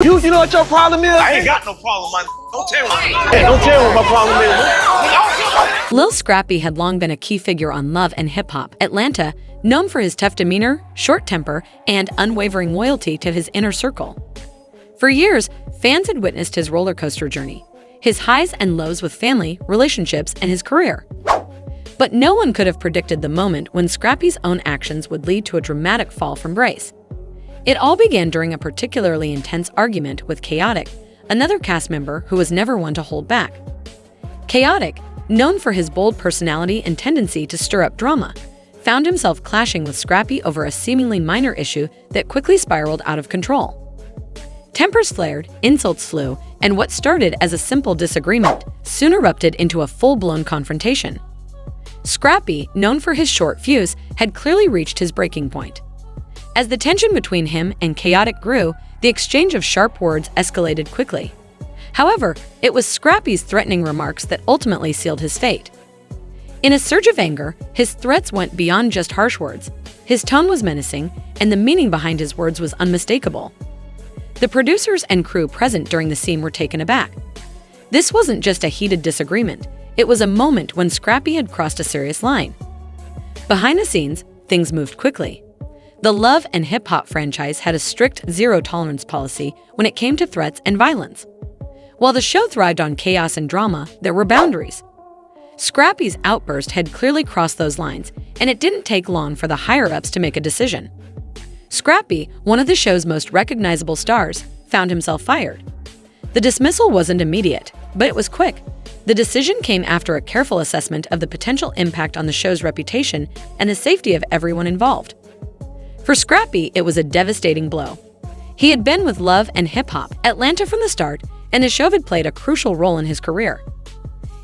You know what your problem is? I ain't got no problem, man. Don't tell me. Hey, don't tell me what my problem is. Lil Scrappy had long been a key figure on Love and Hip Hop Atlanta, known for his tough demeanor, short temper, and unwavering loyalty to his inner circle. For years, fans had witnessed his roller coaster journey, his highs and lows with family, relationships, and his career. But no one could have predicted the moment when Scrappy's own actions would lead to a dramatic fall from grace. It all began during a particularly intense argument with Khaotic, another cast member who was never one to hold back. Khaotic, known for his bold personality and tendency to stir up drama, found himself clashing with Scrappy over a seemingly minor issue that quickly spiraled out of control. Tempers flared, insults flew, and what started as a simple disagreement soon erupted into a full-blown confrontation. Scrappy, known for his short fuse, had clearly reached his breaking point. As the tension between him and Khaotic grew, the exchange of sharp words escalated quickly. However, it was Scrappy's threatening remarks that ultimately sealed his fate. In a surge of anger, his threats went beyond just harsh words. His tone was menacing, and the meaning behind his words was unmistakable. The producers and crew present during the scene were taken aback. This wasn't just a heated disagreement, it was a moment when Scrappy had crossed a serious line. Behind the scenes, things moved quickly. The Love and Hip Hop franchise had a strict zero-tolerance policy when it came to threats and violence. While the show thrived on chaos and drama, there were boundaries. Scrappy's outburst had clearly crossed those lines, and it didn't take long for the higher-ups to make a decision. Scrappy, one of the show's most recognizable stars, found himself fired. The dismissal wasn't immediate, but it was quick. The decision came after a careful assessment of the potential impact on the show's reputation and the safety of everyone involved. For Scrappy, it was a devastating blow. He had been with Love and Hip Hop Atlanta from the start, and the show had played a crucial role in his career.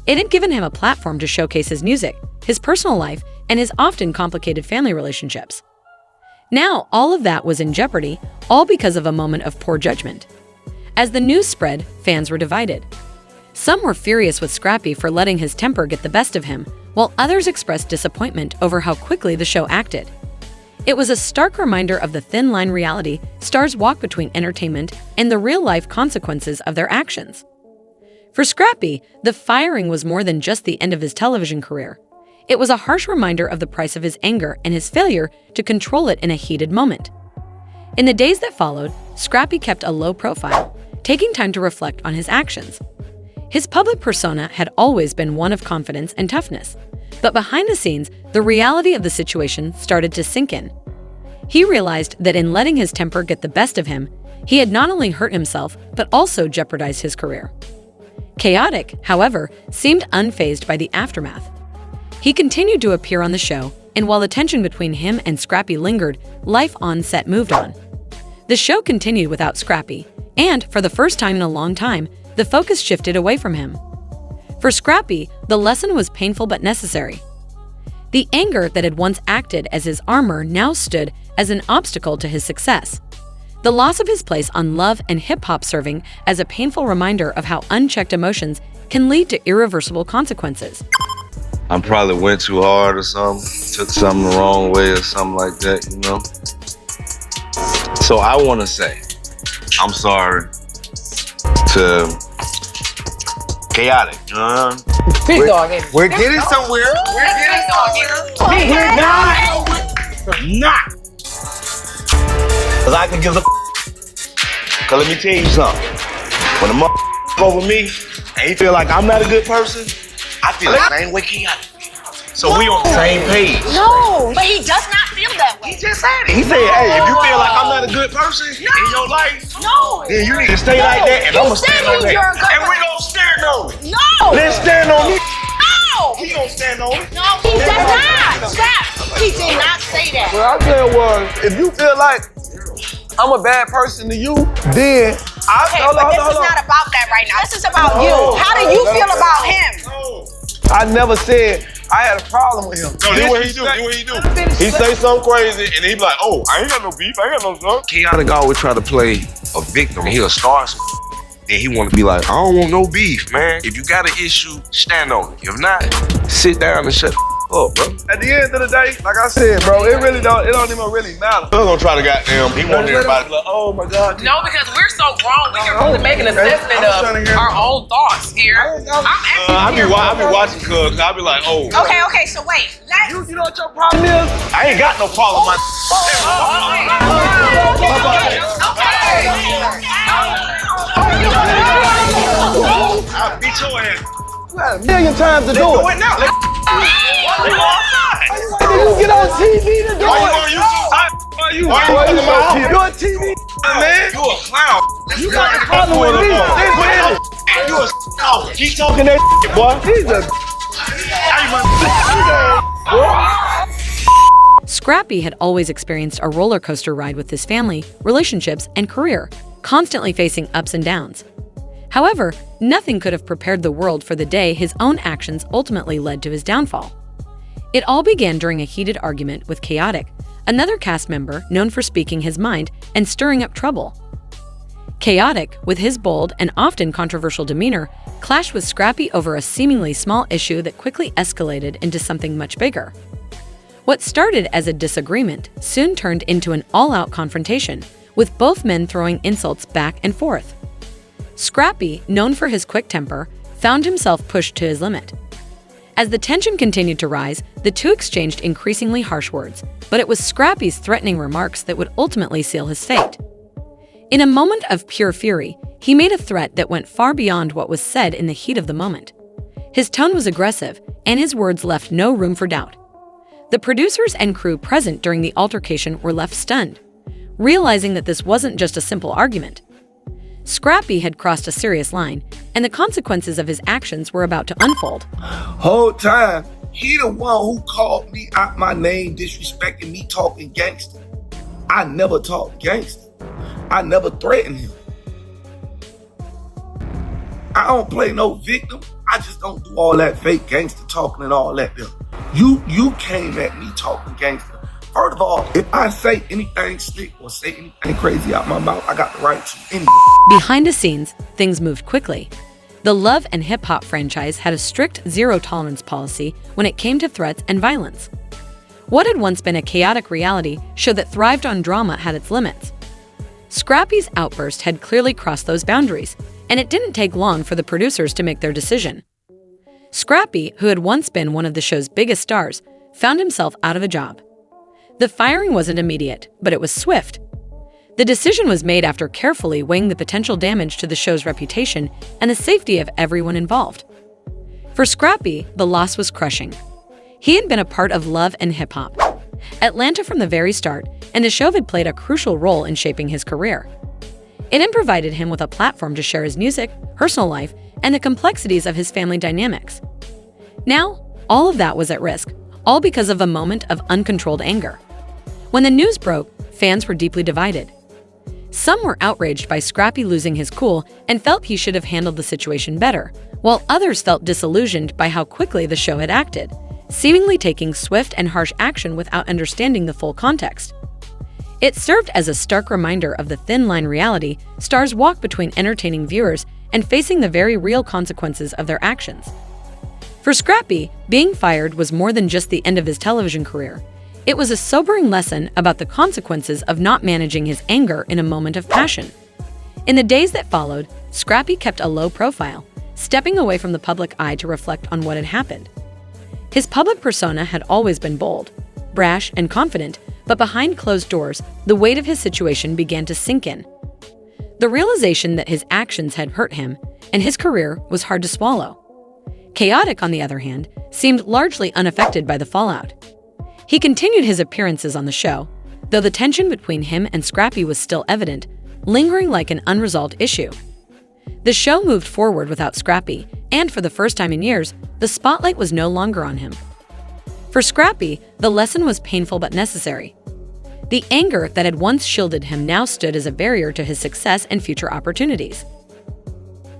It had given him a platform to showcase his music, his personal life, and his often complicated family relationships. Now, all of that was in jeopardy, all because of a moment of poor judgment. As the news spread, fans were divided. Some were furious with Scrappy for letting his temper get the best of him, while others expressed disappointment over how quickly the show acted. It was a stark reminder of the thin-line reality stars walk between entertainment and the real-life consequences of their actions. For Scrappy, the firing was more than just the end of his television career. It was a harsh reminder of the price of his anger and his failure to control it in a heated moment. In the days that followed, Scrappy kept a low profile, taking time to reflect on his actions. His public persona had always been one of confidence and toughness, but behind the scenes, the reality of the situation started to sink in. He realized that in letting his temper get the best of him, he had not only hurt himself, but also jeopardized his career. Khaotic, however, seemed unfazed by the aftermath. He continued to appear on the show, and while the tension between him and Scrappy lingered, life on set moved on. The show continued without Scrappy, and for the first time in a long time, the focus shifted away from him. For Scrappy, the lesson was painful but necessary. The anger that had once acted as his armor now stood as an obstacle to his success. The loss of his place on Love and Hip Hop serving as a painful reminder of how unchecked emotions can lead to irreversible consequences. I probably went too hard or something, took something the wrong way or something like that, you know? So I want to say, I'm sorry to Khaotic, you know? We're getting somewhere. We're getting somewhere. We're not. Cause I can give a Cause let me tell you something. When a over me and he feel like I'm not a good person, I feel the same way Khaotic. So we on the same page. No, but he does not feel that way. He just said it. He said, hey, if you feel like I'm not a good person in your life, then you need to stay like that, and I'm gonna stand on that. And we gonna stand on it. No! Let's stand on it. No! He gonna stand on it. No, he does not. Stop. He did not say that. What I said was, if you feel like I'm a bad person to you, then Okay, but this is not about that right now. This is about you. How do you feel about him? I never said I had a problem with him. No, do what he do. He say something crazy and he be like, oh, I ain't got no beef, I ain't got no stuff. Khaotic always try to play a victim. He'll start some then he want to be like, I don't want no beef, man. If you got an issue, stand on it. If not, sit down and shut the up, bro. At the end of the day, like I said, bro, it don't even really matter. I'm gonna try to goddamn. He want everybody. Like, oh my God. No, because we're so grown, we can really make an assessment of our own thoughts here. I be watching cuz. I be like, oh. Okay, so wait. You know what your problem is? I ain't got no problem, man. I'll beat your ass. You had a million times to do it. Do it now. You get on TV to do Why you it. on YouTube? Why you talking about? You're a TV man. You a clown. You got a problem with me. You a clown. Keep talking that shit, boy. Jesus. Scrappy had always experienced a roller coaster ride with his family, relationships, and career, constantly facing ups and downs. However, nothing could have prepared the world for the day his own actions ultimately led to his downfall. It all began during a heated argument with Khaotic, another cast member known for speaking his mind and stirring up trouble. Khaotic, with his bold and often controversial demeanor, clashed with Scrappy over a seemingly small issue that quickly escalated into something much bigger. What started as a disagreement soon turned into an all-out confrontation, with both men throwing insults back and forth. Scrappy, known for his quick temper, found himself pushed to his limit. As the tension continued to rise, the two exchanged increasingly harsh words, but it was Scrappy's threatening remarks that would ultimately seal his fate. In a moment of pure fury, he made a threat that went far beyond what was said in the heat of the moment. His tone was aggressive, and his words left no room for doubt. The producers and crew present during the altercation were left stunned, realizing that this wasn't just a simple argument. Scrappy had crossed a serious line, and the consequences of his actions were about to unfold. Whole time, he the one who called me out my name, disrespecting me, talking gangster. I never talked gangster. I never threatened him. I don't play no victim. I just don't do all that fake gangster talking and all that there. You came at me talking gangster. First of all, if I say anything slick or say anything crazy out my mouth, I got the right to anyway. Behind the scenes, things moved quickly. The Love and Hip Hop franchise had a strict zero-tolerance policy when it came to threats and violence. What had once been a chaotic reality show that thrived on drama had its limits. Scrappy's outburst had clearly crossed those boundaries, and it didn't take long for the producers to make their decision. Scrappy, who had once been one of the show's biggest stars, found himself out of a job. The firing wasn't immediate, but it was swift. The decision was made after carefully weighing the potential damage to the show's reputation and the safety of everyone involved. For Scrappy, the loss was crushing. He had been a part of Love and Hip Hop, Atlanta from the very start, and the show had played a crucial role in shaping his career. It had provided him with a platform to share his music, personal life, and the complexities of his family dynamics. Now, all of that was at risk, all because of a moment of uncontrolled anger. When the news broke, fans were deeply divided. Some were outraged by Scrappy losing his cool and felt he should have handled the situation better, while others felt disillusioned by how quickly the show had acted, seemingly taking swift and harsh action without understanding the full context. It served as a stark reminder of the thin line reality stars walk between entertaining viewers and facing the very real consequences of their actions. For Scrappy, being fired was more than just the end of his television career. It was a sobering lesson about the consequences of not managing his anger in a moment of passion. In the days that followed, Scrappy kept a low profile, stepping away from the public eye to reflect on what had happened. His public persona had always been bold, brash, and confident, but behind closed doors, the weight of his situation began to sink in. The realization that his actions had hurt him and his career was hard to swallow. Khaotic, on the other hand, seemed largely unaffected by the fallout. He continued his appearances on the show, though the tension between him and Scrappy was still evident, lingering like an unresolved issue. The show moved forward without Scrappy, and for the first time in years, the spotlight was no longer on him. For Scrappy, the lesson was painful but necessary. The anger that had once shielded him now stood as a barrier to his success and future opportunities.